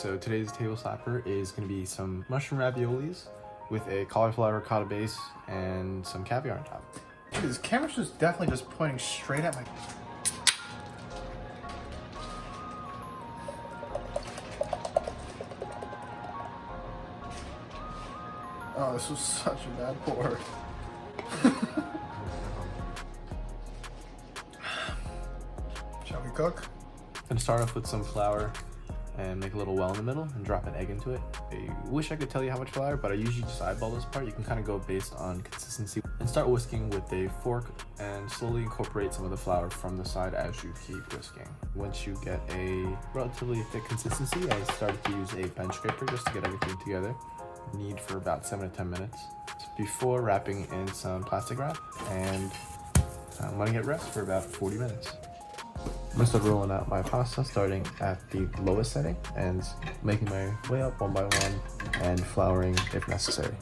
So today's table slapper is going to be some mushroom raviolis with a cauliflower ricotta base and some caviar on top. This camera's just definitely just pointing straight at my... Oh, this was such a bad pour. Shall we cook? I'm going to start off with some flour and make a little well in the middle and drop an egg into it. I wish I could tell you how much flour, but I usually just eyeball this part. You can kind of go based on consistency and start whisking with a fork and slowly incorporate some of the flour from the side as you keep whisking. Once you get a relatively thick consistency, I started to use a bench scraper just to get everything together. Need for about 7 to 10 minutes before wrapping in some plastic wrap and letting it rest for about 40 minutes. I'm gonna start rolling out my pasta, starting at the lowest setting and making my way up one by one and flouring if necessary.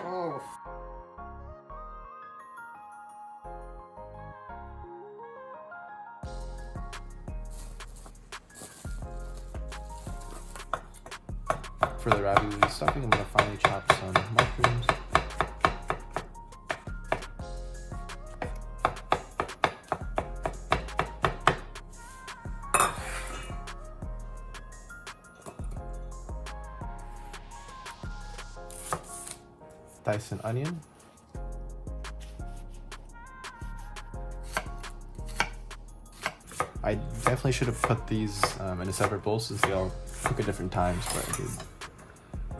Oh. For the ravioli stuffing, I'm gonna finely chop some mushrooms. Dice an onion. I definitely should have put these in a separate bowl since they all cook at different times, but I did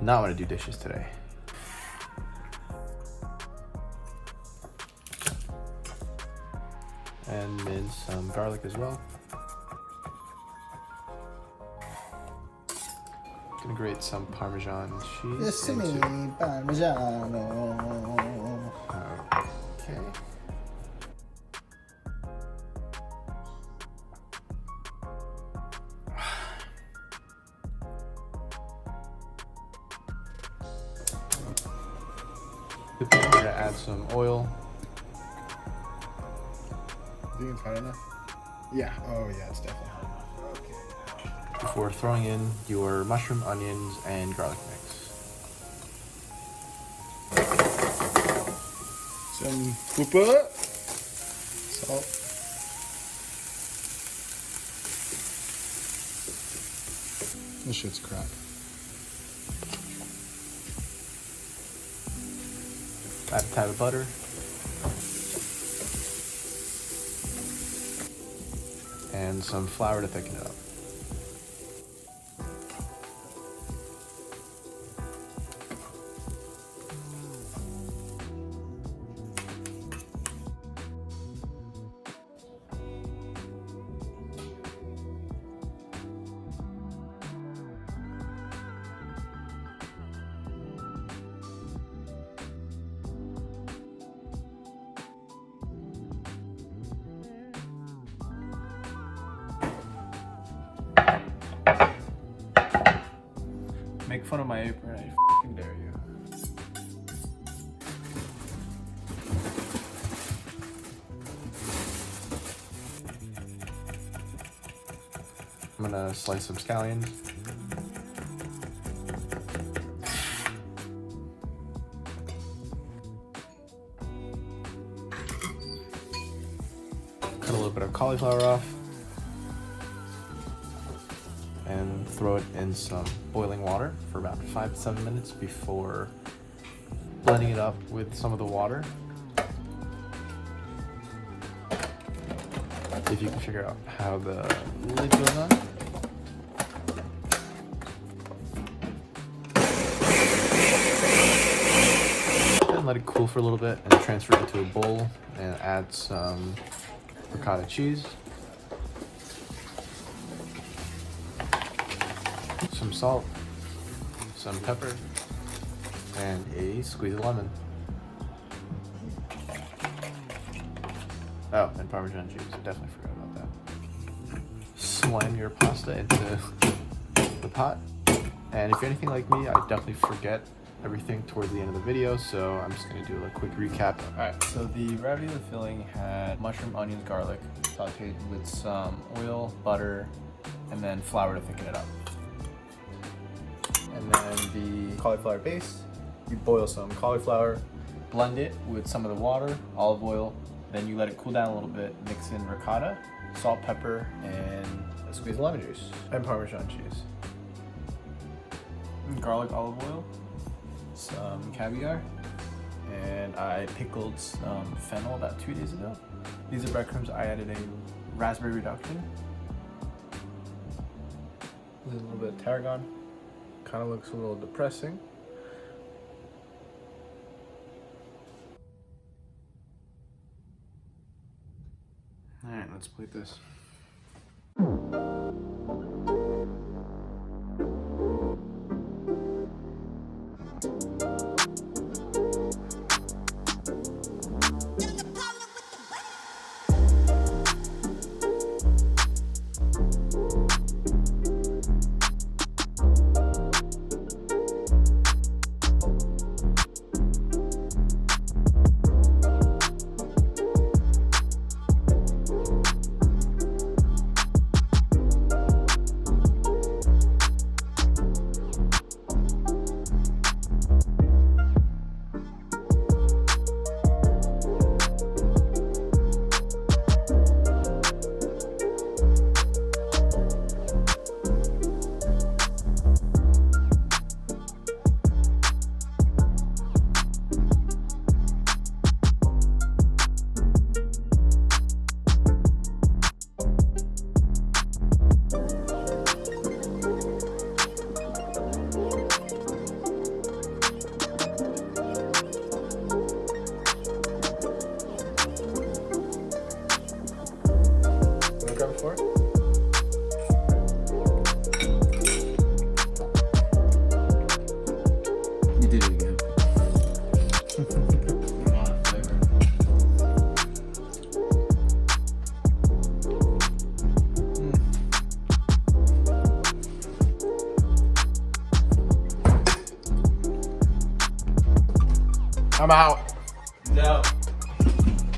not want to do dishes today. And mince some garlic as well. Gonna grate some Parmesan cheese. Parmigiano. Okay. We're gonna add some oil. Do you think it's hot enough? Yeah. Oh yeah, it's definitely hot enough. Okay. Before throwing in your mushroom, onions, and garlic mix. Some pepper, salt. This shit's crap. Add a tad of butter. And some flour to thicken it up. Make fun of my apron, I f***ing dare you. I'm gonna slice some scallions. Cut a little bit of cauliflower off. And throw it in some boiling water for about 5 to 7 minutes before blending it up with some of the water. If you can figure out how the lid goes on. And let it cool for a little bit and transfer it into a bowl and add some ricotta cheese. Some salt, some pepper, and a squeeze of lemon. Oh, and Parmesan cheese. I definitely forgot about that. Slam your pasta into the pot. And if you're anything like me, I definitely forget everything towards the end of the video, so I'm just gonna do a quick recap. Alright, so the ravioli filling had mushroom, onions, garlic, sauteed with some oil, butter, and then flour to thicken it up. And then the cauliflower base, you boil some cauliflower, blend it with some of the water, olive oil, then you let it cool down a little bit, mix in ricotta, salt, pepper, and a squeeze of lemon juice, and Parmesan cheese. Garlic, olive oil, some caviar, and I pickled some fennel about 2 days ago. These are breadcrumbs. I added a raspberry reduction. There's a little bit of tarragon. Kind of looks a little depressing. All right, let's plate this. For it. You did it again. I'm out. No.